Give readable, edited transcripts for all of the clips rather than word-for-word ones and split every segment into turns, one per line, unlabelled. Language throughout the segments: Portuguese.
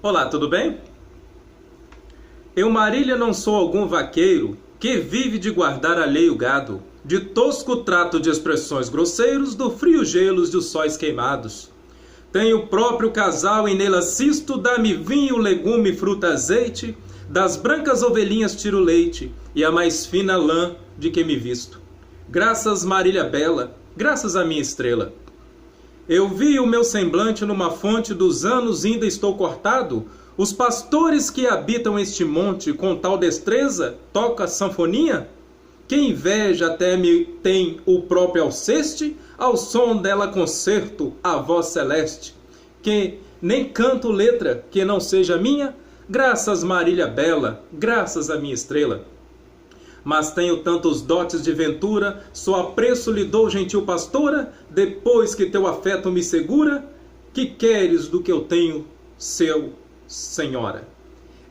Olá, tudo bem? Eu, Marília, não sou algum vaqueiro que vive de guardar alheio gado, de tosco trato de expressões grosseiros, do frio gelos dos sóis queimados. Tenho o próprio casal e nele assisto, dá-me vinho, legume, fruta, azeite, das brancas ovelhinhas tiro leite, e a mais fina lã de que me visto. Graças, Marília bela, graças à minha estrela. Eu vi o meu semblante numa fonte dos anos, ainda estou cortado. Os pastores que habitam este monte com tal destreza toca sanfonia? Que inveja até me tem o próprio alceste, ao som dela concerto a voz celeste. Que nem canto letra que não seja minha, graças Marília bela, graças à minha estrela. Mas tenho tantos dotes de ventura, só apreço lhe dou, gentil pastora, depois que teu afeto me segura, que queres do que eu tenho, seu senhora?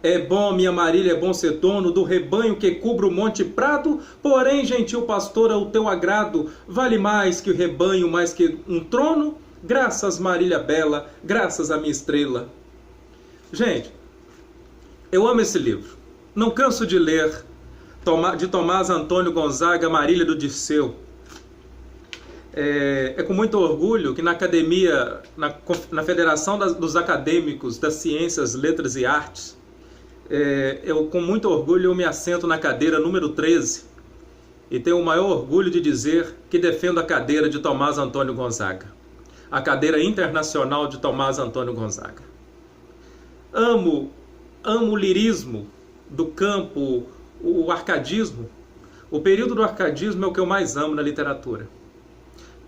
É bom, minha Marília, é bom ser dono do rebanho que cubra o monte prado, porém, gentil pastora, o teu agrado vale mais que o rebanho, mais que um trono, graças Marília bela, graças à minha estrela. Gente, eu amo esse livro, não canso de ler, de Tomás Antônio Gonzaga, Marília do Dirceu. É com muito orgulho que na academia, na Federação dos Acadêmicos das Ciências, Letras e Artes, eu com muito orgulho eu me assento na cadeira número 13 e tenho o maior orgulho de dizer que defendo a cadeira de Tomás Antônio Gonzaga, a cadeira internacional de Tomás Antônio Gonzaga. Amo o lirismo do campo, o arcadismo. O período do arcadismo é o que eu mais amo na literatura.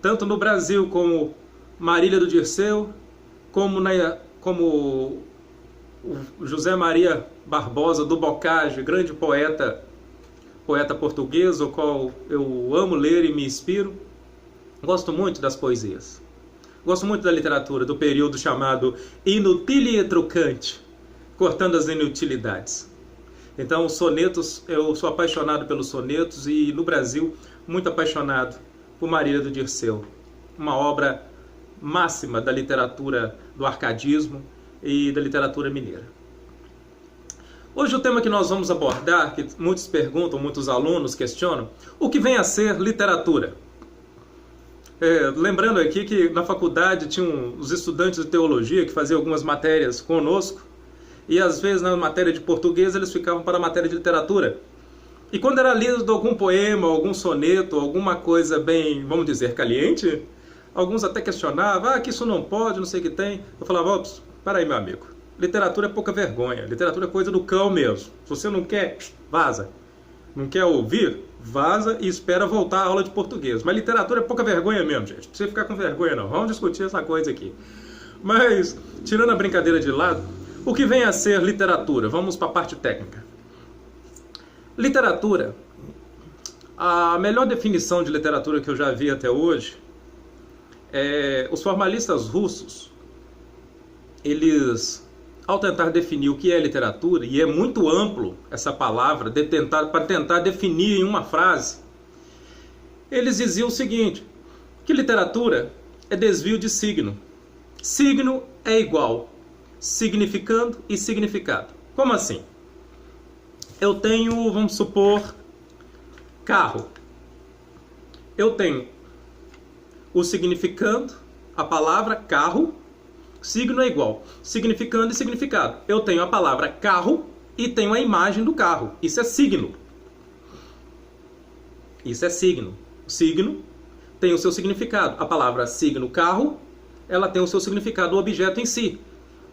Tanto no Brasil como Marília do Dirceu, como o José Maria Barbosa do Bocage, grande poeta português, o qual eu amo ler e me inspiro. Gosto muito das poesias. Gosto muito da literatura, do período chamado Inutile e Trucante, cortando as inutilidades. Então, sonetos, eu sou apaixonado pelos sonetos e, no Brasil, muito apaixonado por Marília do Dirceu. Uma obra máxima da literatura do arcadismo e da literatura mineira. Hoje o tema que nós vamos abordar, que muitos perguntam, muitos alunos questionam, o que vem a ser literatura? Lembrando aqui que na faculdade tinham os estudantes de teologia que faziam algumas matérias conosco, e às vezes na matéria de português eles ficavam para a matéria de literatura. E quando era lido algum poema, algum soneto, alguma coisa bem, vamos dizer, caliente, alguns até questionavam, que isso não pode, não sei o que tem. Eu falava, ops, para aí meu amigo, literatura é pouca vergonha, literatura é coisa do cão mesmo. Se você não quer, vaza. Não quer ouvir, vaza e espera voltar à aula de português. Mas literatura é pouca vergonha mesmo, gente. Não precisa ficar com vergonha não, vamos discutir essa coisa aqui. Mas, tirando a brincadeira de lado, o que vem a ser literatura? Vamos para a parte técnica. Literatura, a melhor definição de literatura que eu já vi até hoje, os formalistas russos, eles, ao tentar definir o que é literatura, e é muito amplo essa palavra, para tentar definir em uma frase, eles diziam o seguinte, que literatura é desvio de signo. Signo é igual significando e significado. Como assim? Eu tenho, vamos supor, carro. Eu tenho o significando, a palavra carro, signo é igual, significando e significado. Eu tenho a palavra carro e tenho a imagem do carro. Isso é signo. Isso é signo. Signo tem o seu significado. A palavra signo, carro, ela tem o seu significado, o objeto em si.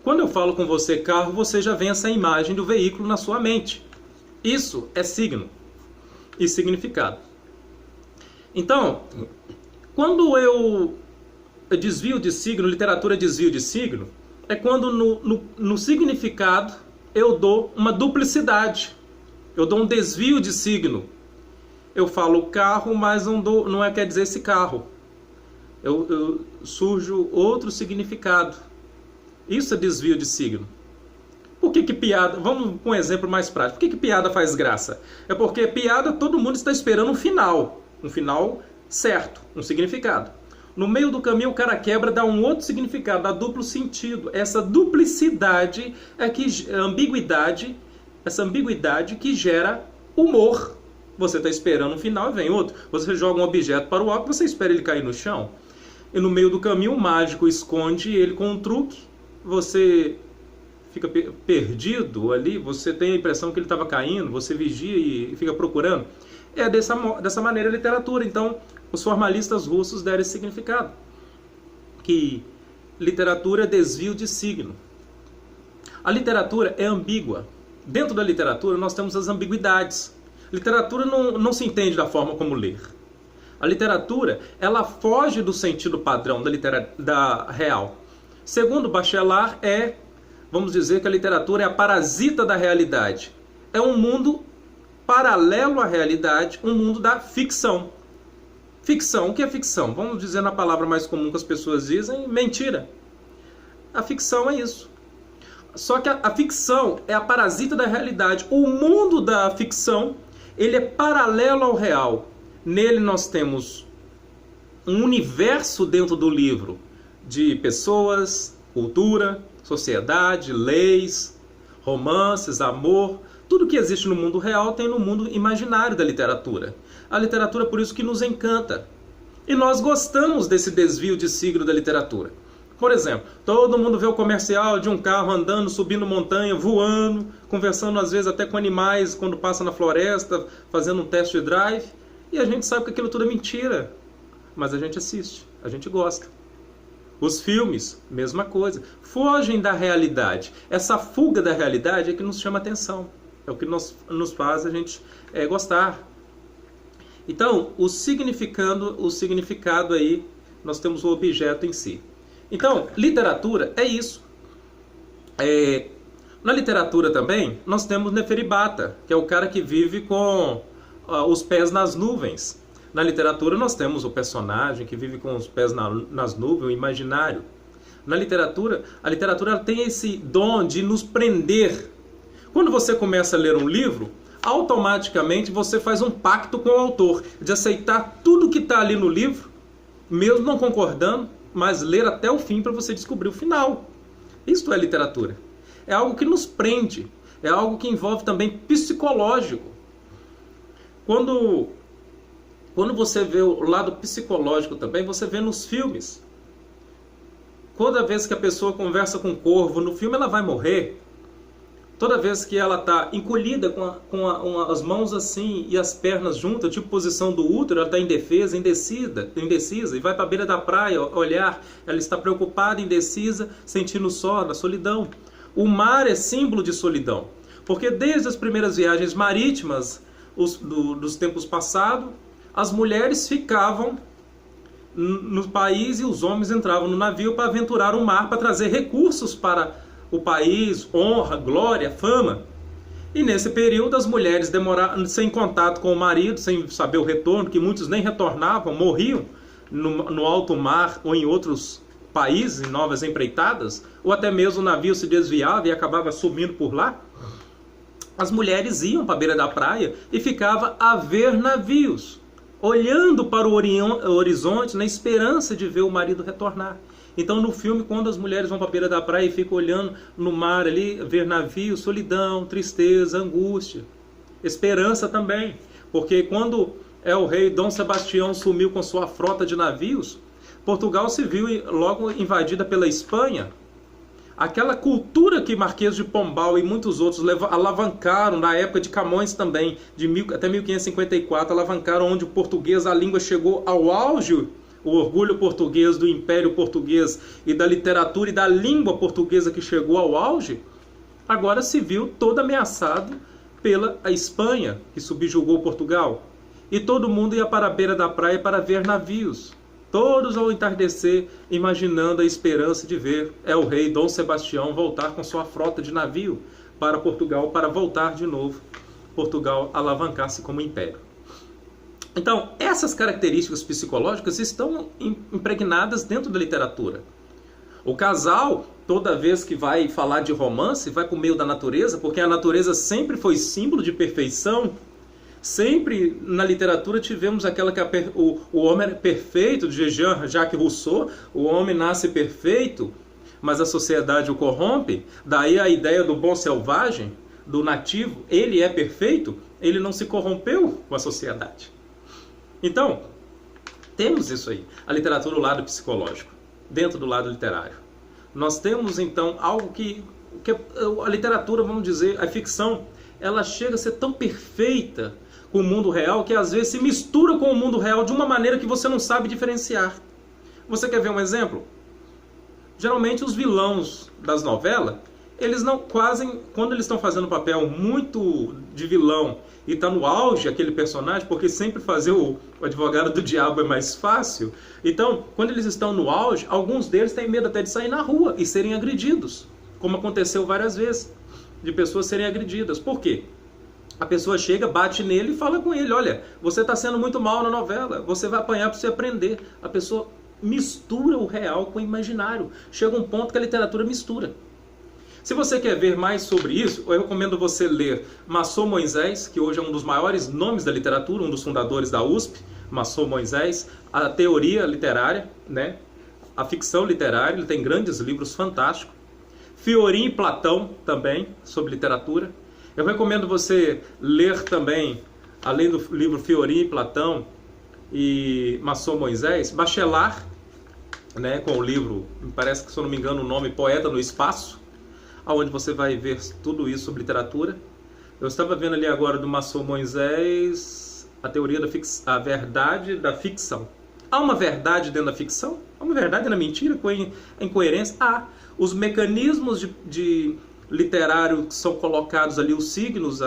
Quando eu falo com você carro, você já vem essa imagem do veículo na sua mente. Isso é signo e significado. Então, quando eu desvio de signo, literatura desvio de signo, é quando no significado eu dou uma duplicidade. Eu dou um desvio de signo. Eu falo carro, mas não quer dizer esse carro. Surge outro significado. Isso é desvio de signo. Por que piada... Vamos com um exemplo mais prático. Por que piada faz graça? É porque piada todo mundo está esperando um final. Um final certo, um significado. No meio do caminho o cara quebra, dá um outro significado, dá duplo sentido. Essa duplicidade, ambiguidade, essa ambiguidade que gera humor. Você está esperando um final e vem outro. Você joga um objeto para o alto, você espera ele cair no chão. E no meio do caminho o mágico esconde ele com um truque. Você fica perdido ali, você tem a impressão que ele estava caindo, você vigia e fica procurando. É dessa maneira a literatura. Então, os formalistas russos deram esse significado. Que literatura é desvio de signo. A literatura é ambígua. Dentro da literatura nós temos as ambiguidades. Literatura não se entende da forma como ler. A literatura, ela foge do sentido padrão da real. Segundo Bachelard, vamos dizer que a literatura é a parasita da realidade. É um mundo paralelo à realidade, um mundo da ficção. Ficção, o que é ficção? Vamos dizer na palavra mais comum que as pessoas dizem, mentira. A ficção é isso. Só que a ficção é a parasita da realidade. O mundo da ficção, ele é paralelo ao real. Nele nós temos um universo dentro do livro de pessoas, cultura, sociedade, leis, romances, amor. Tudo que existe no mundo real tem no mundo imaginário da literatura. A literatura, por isso, que nos encanta. E nós gostamos desse desvio de signo da literatura. Por exemplo, todo mundo vê o comercial de um carro andando, subindo montanha, voando, conversando às vezes até com animais quando passa na floresta, fazendo um test drive. E a gente sabe que aquilo tudo é mentira. Mas a gente assiste, a gente gosta. Os filmes, mesma coisa. Fogem da realidade. Essa fuga da realidade é que nos chama atenção. É o que nos faz a gente gostar. Então, o significado aí, nós temos o objeto em si. Então, literatura é isso. Na literatura também, nós temos Neferibata, que é o cara que vive com os pés nas nuvens. Na literatura nós temos o personagem que vive com os pés nas nuvens, o imaginário. Na literatura, a literatura tem esse dom de nos prender. Quando você começa a ler um livro, automaticamente você faz um pacto com o autor, de aceitar tudo que está ali no livro, mesmo não concordando, mas ler até o fim para você descobrir o final. Isto é literatura. É algo que nos prende, é algo que envolve também psicológico. Quando você vê o lado psicológico também, você vê nos filmes. Toda vez que a pessoa conversa com um corvo, no filme ela vai morrer. Toda vez que ela está encolhida com as mãos assim e as pernas juntas, tipo posição do útero, ela está indefesa, indecisa, e vai para a beira da praia olhar, ela está preocupada, indecisa, sentindo só, na solidão. O mar é símbolo de solidão, porque desde as primeiras viagens marítimas dos tempos passados, as mulheres ficavam no país e os homens entravam no navio para aventurar o mar, para trazer recursos para o país, honra, glória, fama. E nesse período as mulheres demoraram, sem contato com o marido, sem saber o retorno, que muitos nem retornavam, morriam no alto mar ou em outros países, em novas empreitadas, ou até mesmo o navio se desviava e acabava sumindo por lá. As mulheres iam para a beira da praia e ficavam a ver navios, olhando para o horizonte na esperança de ver o marido retornar. Então no filme, quando as mulheres vão para a beira da praia e ficam olhando no mar ali, ver navios, solidão, tristeza, angústia, esperança também. Porque quando o rei Dom Sebastião sumiu com sua frota de navios, Portugal se viu logo invadida pela Espanha. Aquela cultura que Marquês de Pombal e muitos outros alavancaram, na época de Camões também, até 1554, alavancaram onde o português, a língua chegou ao auge, o orgulho português do Império Português e da literatura e da língua portuguesa que chegou ao auge, agora se viu todo ameaçado pela Espanha, que subjugou Portugal. E todo mundo ia para a beira da praia para ver navios. Todos ao entardecer, imaginando a esperança de ver o rei Dom Sebastião voltar com sua frota de navio para Portugal, para voltar de novo, Portugal alavancar-se como império. Então, essas características psicológicas estão impregnadas dentro da literatura. O casal, toda vez que vai falar de romance, vai para o meio da natureza, porque a natureza sempre foi símbolo de perfeição. Sempre na literatura tivemos aquela que o homem é perfeito, de Jean-Jacques Rousseau, o homem nasce perfeito, mas a sociedade o corrompe. Daí a ideia do bom selvagem, do nativo, ele é perfeito, ele não se corrompeu com a sociedade. Então, temos isso aí, a literatura do lado psicológico, dentro do lado literário. Nós temos então algo que a literatura, vamos dizer, a ficção, ela chega a ser tão perfeita com o mundo real que às vezes se mistura com o mundo real de uma maneira que você não sabe diferenciar. Você quer ver um exemplo? Geralmente os vilões das novelas, eles não quando eles estão fazendo um papel muito de vilão e está no auge aquele personagem, porque sempre fazer o advogado do diabo é mais fácil. Então, quando eles estão no auge, alguns deles têm medo até de sair na rua e serem agredidos, como aconteceu várias vezes, de pessoas serem agredidas. Por quê? A pessoa chega, bate nele e fala com ele, olha, você está sendo muito mal na novela, você vai apanhar para você aprender. A pessoa mistura o real com o imaginário. Chega um ponto que a literatura mistura. Se você quer ver mais sobre isso, eu recomendo você ler Marceau Moisés, que hoje é um dos maiores nomes da literatura, um dos fundadores da USP, Marceau Moisés, a teoria literária, né? A ficção literária, ele tem grandes livros fantásticos. Fiorin e Platão também, sobre literatura. Eu recomendo você ler também, além do livro Fiorin e Platão e Marceau Moisés, Bachelard, né, com o livro, me parece que, se eu não me engano, o nome Poeta no Espaço, onde você vai ver tudo isso sobre literatura. Eu estava vendo ali agora do Marceau Moisés, a teoria a verdade da ficção. Há uma verdade dentro da ficção? Há uma verdade na mentira, com incoerência? Há. Os mecanismos de literário que são colocados ali, os signos,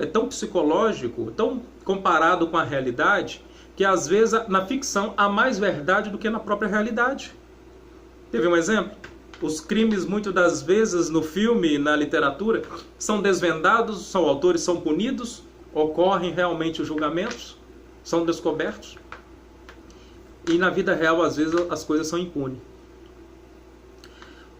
é tão psicológico, tão comparado com a realidade, que às vezes na ficção há mais verdade do que na própria realidade. Quer ver um exemplo? Os crimes, muitas das vezes, no filme e na literatura, são desvendados, os autores são punidos, ocorrem realmente os julgamentos, são descobertos. E na vida real, às vezes, as coisas são impunes.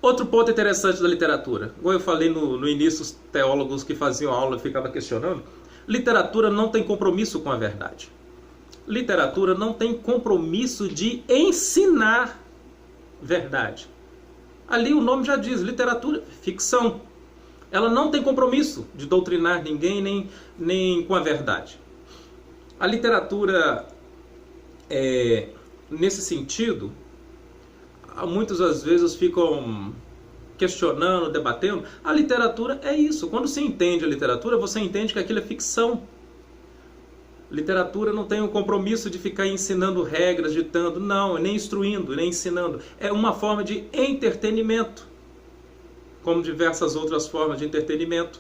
Outro ponto interessante da literatura, como eu falei no início, os teólogos que faziam aula ficavam questionando, literatura não tem compromisso com a verdade. Literatura não tem compromisso de ensinar verdade. Ali o nome já diz, literatura, ficção. Ela não tem compromisso de doutrinar ninguém, nem com a verdade. A literatura, nesse sentido, muitas das vezes ficam questionando, debatendo. A literatura é isso. Quando se entende a literatura, você entende que aquilo é ficção. Literatura não tem o compromisso de ficar ensinando regras, ditando, não, nem instruindo, nem ensinando. É uma forma de entretenimento, como diversas outras formas de entretenimento.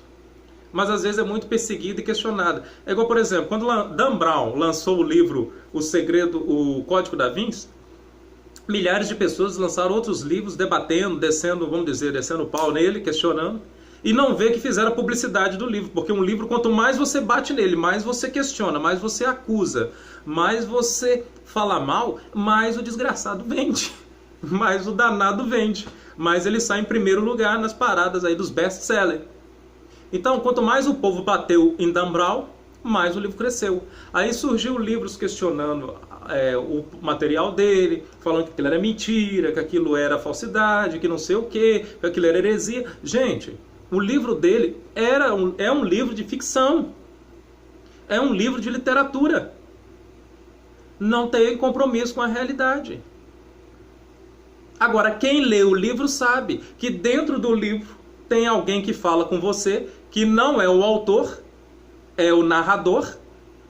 Mas às vezes é muito perseguida e questionada. É igual, por exemplo, quando Dan Brown lançou o livro O Código da Vinci, milhares de pessoas lançaram outros livros debatendo, descendo o pau nele, questionando. E não vê que fizeram a publicidade do livro, porque um livro, quanto mais você bate nele, mais você questiona, mais você acusa, mais você fala mal, mais o desgraçado vende, mais o danado vende, mais ele sai em primeiro lugar nas paradas aí dos best-sellers. Então, quanto mais o povo bateu em Dan Brown, mais o livro cresceu. Aí surgiu livros questionando o material dele, falando que aquilo era mentira, que aquilo era falsidade, que não sei o que aquilo era heresia. Gente, o livro dele é um livro de ficção. É um livro de literatura. Não tem compromisso com a realidade. Agora, quem lê o livro sabe que dentro do livro tem alguém que fala com você, que não é o autor, é o narrador.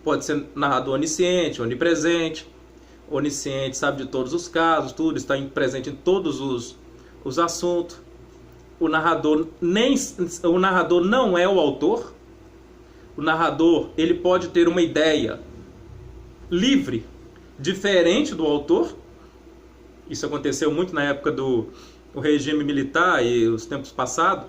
Pode ser narrador onisciente, onipresente. Onisciente, sabe de todos os casos, tudo, está presente em todos os assuntos. O narrador não é o autor. O narrador, ele pode ter uma ideia livre, diferente do autor. Isso aconteceu muito na época do regime militar e os tempos passados,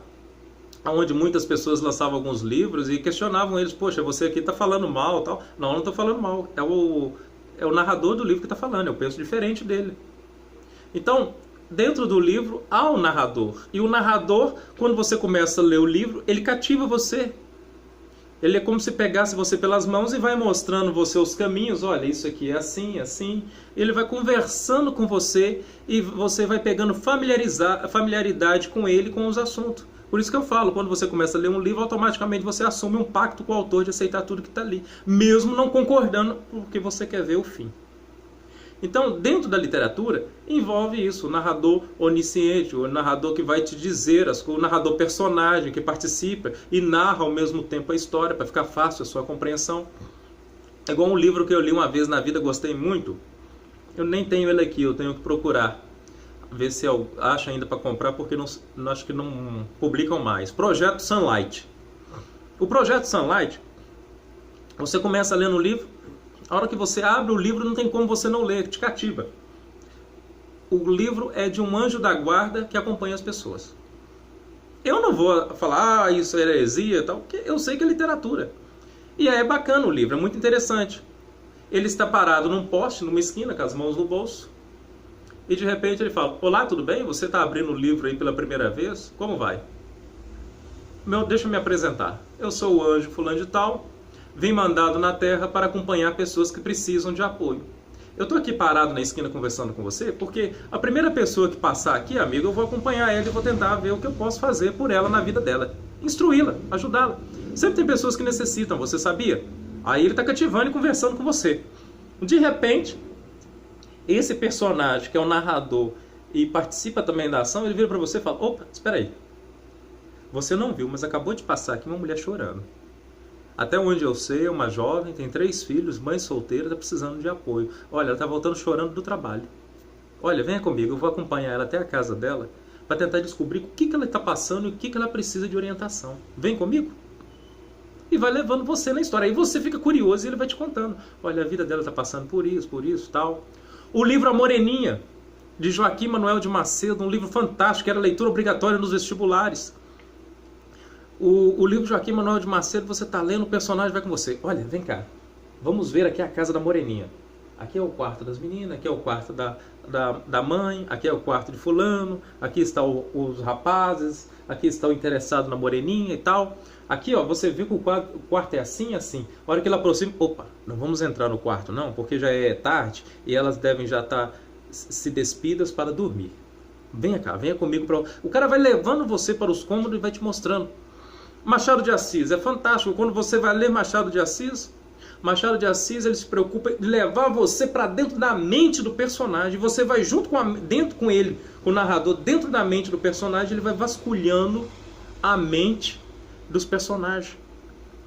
onde muitas pessoas lançavam alguns livros e questionavam eles: poxa, você aqui está falando mal, tal. Não, não estou falando mal. É o narrador do livro que está falando. Eu penso diferente dele. Então, dentro do livro há um narrador. E o narrador, quando você começa a ler o livro, ele cativa você. Ele é como se pegasse você pelas mãos e vai mostrando você os caminhos. Olha, isso aqui é assim, assim. Ele vai conversando com você e você vai pegando familiaridade com ele, com os assuntos. Por isso que eu falo, quando você começa a ler um livro, automaticamente você assume um pacto com o autor de aceitar tudo que está ali, mesmo não concordando, porque você quer ver o fim. Então, dentro da literatura, envolve isso, o narrador onisciente, o narrador que vai te dizer, o narrador personagem que participa e narra ao mesmo tempo a história, para ficar fácil a sua compreensão. É igual um livro que eu li uma vez na vida, gostei muito. Eu nem tenho ele aqui, eu tenho que procurar, ver se eu acho ainda para comprar, porque acho que não publicam mais. Projeto Sunlight. O Projeto Sunlight, você começa lendo o livro, a hora que você abre o livro não tem como você não ler, te cativa. O livro é de um anjo da guarda que acompanha as pessoas. Eu não vou falar, isso é heresia e tal, porque eu sei que é literatura. E é bacana o livro, é muito interessante. Ele está parado num poste, numa esquina, com as mãos no bolso. E de repente ele fala, olá, tudo bem? Você está abrindo o livro aí pela primeira vez? Como vai? Deixa eu me apresentar. Eu sou o anjo fulano de tal. Vim mandado na Terra para acompanhar pessoas que precisam de apoio. Eu estou aqui parado na esquina conversando com você porque a primeira pessoa que passar aqui, amigo, eu vou acompanhar ela e vou tentar ver o que eu posso fazer por ela na vida dela. Instruí-la, ajudá-la. Sempre tem pessoas que necessitam, você sabia? Aí ele está cativando e conversando com você. De repente, esse personagem que é o narrador e participa também da ação, ele vira para você e fala, opa, espera aí. Você não viu, mas acabou de passar aqui uma mulher chorando. Até onde eu sei, é uma jovem, tem 3 filhos, mãe solteira, está precisando de apoio. Olha, ela está voltando chorando do trabalho. Olha, venha comigo, eu vou acompanhar ela até a casa dela para tentar descobrir o que ela está passando e o que ela precisa de orientação. Vem comigo? E vai levando você na história. Aí você fica curioso e ele vai te contando. Olha, a vida dela está passando por isso, tal. O livro A Moreninha, de Joaquim Manuel de Macedo, um livro fantástico, que era leitura obrigatória nos vestibulares. O livro Joaquim Manuel de Macedo, você está lendo, o personagem vai com você. Olha, vem cá, vamos ver aqui a casa da Moreninha. Aqui é o quarto das meninas, aqui é o quarto da mãe, aqui é o quarto de fulano, aqui estão os rapazes, aqui está o interessado na Moreninha e tal. Aqui, ó, você viu que o quarto é assim, assim. A hora que ele aproxima, opa, não vamos entrar no quarto não, porque já é tarde e elas devem já estar se despidas para dormir. Venha cá, venha comigo. O cara vai levando você para os cômodos e vai te mostrando. Machado de Assis, é fantástico. Quando você vai ler Machado de Assis, ele se preocupa em levar você para dentro da mente do personagem. Você vai junto com ele, com o narrador, dentro da mente do personagem, ele vai vasculhando a mente dos personagens.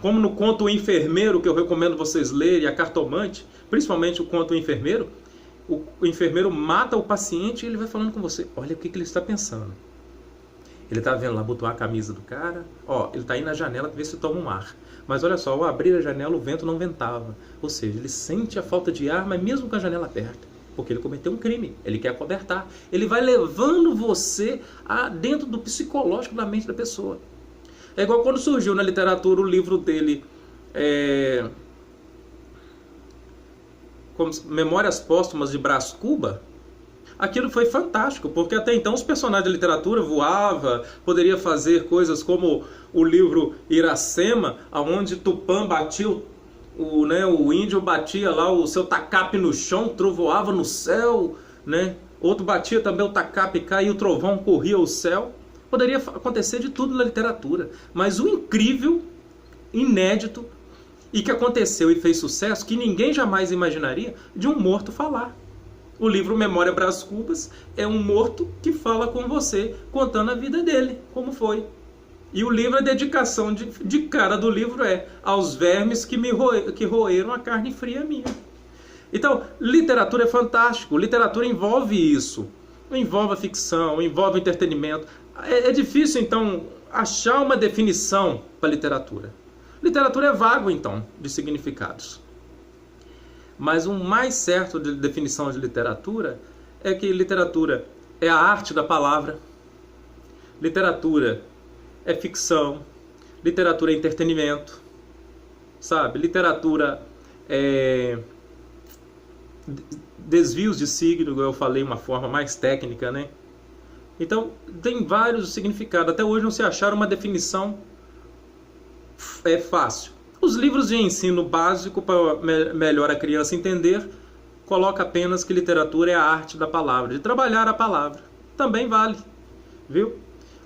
Como no conto O Enfermeiro, que eu recomendo vocês lerem, a Cartomante, principalmente o conto O Enfermeiro, o enfermeiro mata o paciente e ele vai falando com você. Olha o que ele está pensando. Ele está vendo lá, botou a camisa do cara. Ó, ele está aí na janela para ver se toma um ar. Mas olha só, ao abrir a janela o vento não ventava. Ou seja, ele sente a falta de ar, mas mesmo com a janela aberta. Porque ele cometeu um crime, ele quer acobertar. Ele vai levando você dentro do psicológico da mente da pessoa. É igual quando surgiu na literatura o livro dele, como Memórias Póstumas de Brás Cuba. Aquilo foi fantástico, porque até então os personagens da literatura voavam, poderia fazer coisas como o livro Iracema, onde Tupã batia, o índio batia lá o seu tacape no chão, trovoava no céu, né? Outro batia também o tacape, caía e o trovão corria ao céu. Poderia acontecer de tudo na literatura, mas o incrível, inédito, e que aconteceu e fez sucesso, que ninguém jamais imaginaria, de um morto falar. O livro Memória Brás Cubas é um morto que fala com você, contando a vida dele, como foi. E o livro, a dedicação de cara do livro é aos vermes que roeram a carne fria minha. Então, literatura é fantástico, literatura envolve isso. Envolve a ficção, envolve o entretenimento. É difícil, então, achar uma definição para literatura. Literatura é vago, então, de significados. Mas o mais certo de definição de literatura é que literatura é a arte da palavra, literatura é ficção, literatura é entretenimento, sabe? Literatura é desvios de signo, eu falei uma forma mais técnica, né? Então, tem vários significados. Até hoje não se acharam uma definição fácil. Os livros de ensino básico para melhor a criança entender, coloca apenas que literatura é a arte da palavra, de trabalhar a palavra. Também vale, viu?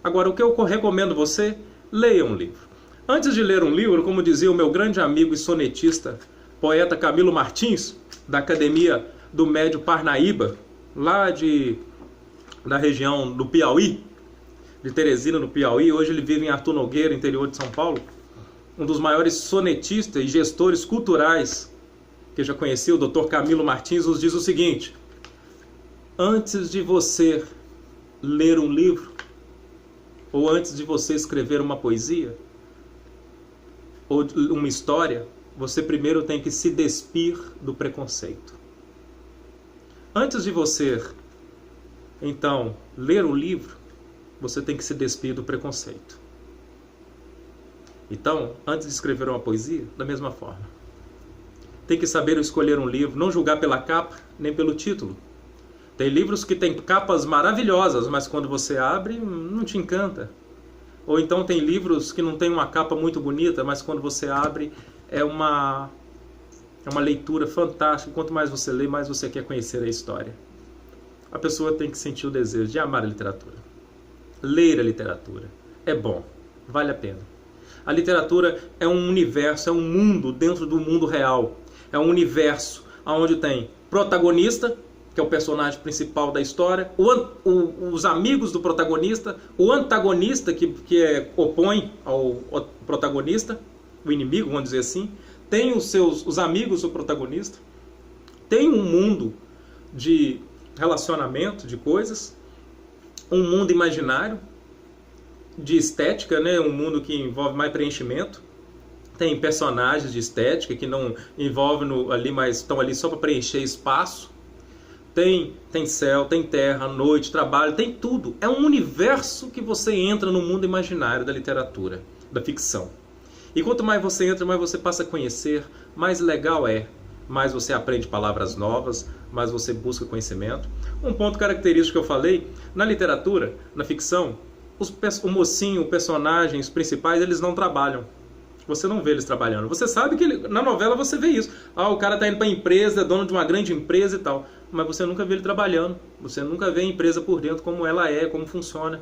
Agora, o que eu recomendo você, leia um livro. Antes de ler um livro, como dizia o meu grande amigo e sonetista, poeta Camilo Martins, da Academia do Médio Parnaíba, lá da região do Piauí, de Teresina, no Piauí. Hoje ele vive em Artur Nogueira, interior de São Paulo. Um dos maiores sonetistas e gestores culturais que eu já conheci, o Dr. Camilo Martins, nos diz o seguinte: antes de você ler um livro, ou antes de você escrever uma poesia, ou uma história, você primeiro tem que se despir do preconceito. Antes de você, então, ler um livro, você tem que se despir do preconceito. Então, antes de escrever uma poesia, da mesma forma. Tem que saber escolher um livro, não julgar pela capa, nem pelo título. Tem livros que têm capas maravilhosas, mas quando você abre, não te encanta. Ou então tem livros que não têm uma capa muito bonita, mas quando você abre, é uma leitura fantástica. Quanto mais você lê, mais você quer conhecer a história. A pessoa tem que sentir o desejo de amar a literatura. Ler a literatura é bom, vale a pena. A literatura é um universo, é um mundo dentro do mundo real. É um universo onde tem protagonista, que é o personagem principal da história, os amigos do protagonista, o antagonista, que opõe ao protagonista, o inimigo, vamos dizer assim, tem os amigos do protagonista, tem um mundo de relacionamento, de coisas, um mundo imaginário, de estética, né? Um mundo que envolve mais preenchimento. Tem personagens de estética que não envolvem ali, mas estão ali só para preencher espaço. Tem céu, tem terra, noite, trabalho, tem tudo. É um universo que você entra no mundo imaginário da literatura, da ficção. E quanto mais você entra, mais você passa a conhecer, mais legal é. Mais você aprende palavras novas, mais você busca conhecimento. Um ponto característico que eu falei, na literatura, na ficção, o mocinho, os personagens principais, eles não trabalham. Você não vê eles trabalhando. Você sabe que na novela você vê isso. O cara está indo para a empresa, é dono de uma grande empresa e tal. Mas você nunca vê ele trabalhando. Você nunca vê a empresa por dentro, como ela é, como funciona.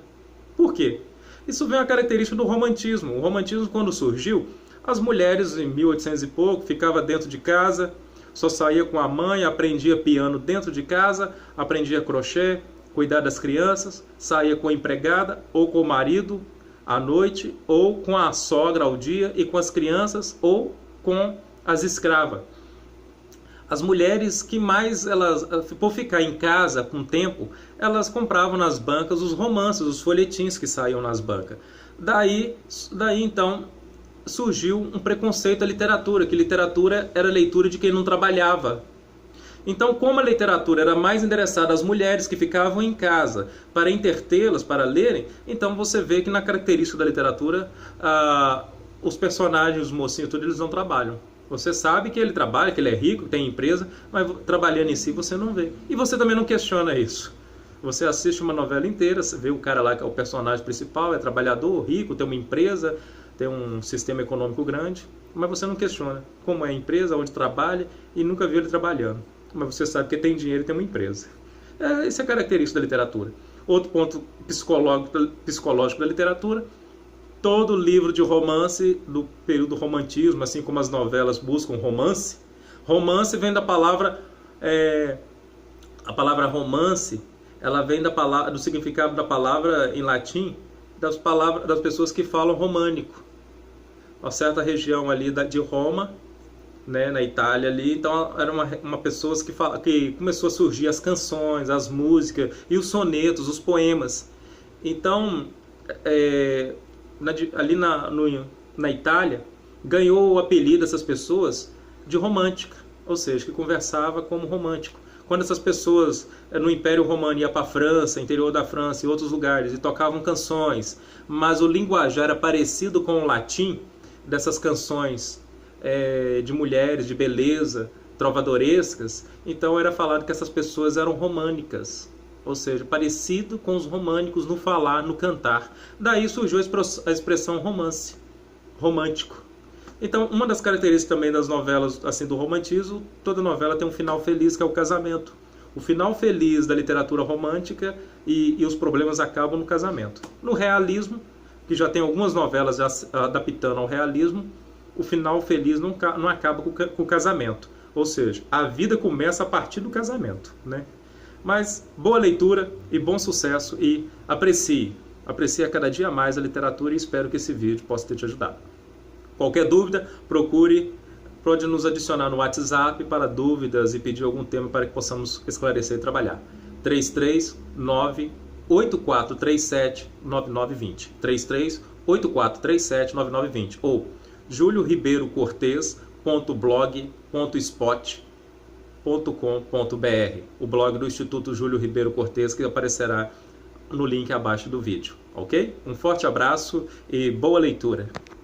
Por quê? Isso vem uma característica do romantismo. O romantismo, quando surgiu, as mulheres em 1800 e pouco ficavam dentro de casa, só saía com a mãe, aprendia piano dentro de casa, aprendia crochê, cuidar das crianças, saía com a empregada ou com o marido à noite, ou com a sogra ao dia, e com as crianças, ou com as escravas. As mulheres que mais, por ficar em casa com o tempo, elas compravam nas bancas os romances, os folhetins que saíam nas bancas. Daí então, surgiu um preconceito à literatura, que literatura era leitura de quem não trabalhava. Então, como a literatura era mais endereçada às mulheres que ficavam em casa para entretê-las, para lerem, então você vê que na característica da literatura, os personagens, os mocinhos, tudo, eles não trabalham. Você sabe que ele trabalha, que ele é rico, tem empresa, mas trabalhando em si você não vê. E você também não questiona isso. Você assiste uma novela inteira, você vê o cara lá que é o personagem principal, é trabalhador, rico, tem uma empresa, tem um sistema econômico grande, mas você não questiona como é a empresa, onde trabalha, e nunca vê ele trabalhando. Mas você sabe que tem dinheiro e tem uma empresa. Essa é a característica da literatura. Outro ponto psicológico da literatura, todo livro de romance do período do romantismo, assim como as novelas buscam romance, romance vem da palavra, a palavra romance, ela vem do significado da palavra em latim, das pessoas que falam românico. Uma certa região ali de Roma, né, na Itália ali, então era uma pessoa que começou a surgir as canções, as músicas e os sonetos, os poemas. Então, ali na Itália, ganhou o apelido dessas pessoas de romântica, ou seja, que conversava como romântico. Quando essas pessoas no Império Romano iam para a França, interior da França e outros lugares, e tocavam canções, mas o linguajar era parecido com o latim dessas canções de mulheres, de beleza, trovadorescas, então era falado que essas pessoas eram românicas, ou seja, parecido com os românicos no falar, no cantar. Daí surgiu a expressão romance, romântico. Então, uma das características também das novelas assim do romantismo, toda novela tem um final feliz, que é o casamento. O final feliz da literatura romântica e os problemas acabam no casamento. No realismo, que já tem algumas novelas já adaptando ao realismo, o final feliz não acaba com o casamento. Ou seja, a vida começa a partir do casamento, né? Mas boa leitura e bom sucesso e aprecie a cada dia mais a literatura e espero que esse vídeo possa ter te ajudado. Qualquer dúvida, pode nos adicionar no WhatsApp para dúvidas e pedir algum tema para que possamos esclarecer e trabalhar. 339-8437-9920. 338-437-9920 ou julioribeiro-cortes.blog.spot.com.br, o blog do Instituto Júlio Ribeiro Cortes, que aparecerá no link abaixo do vídeo, ok? Um forte abraço e boa leitura!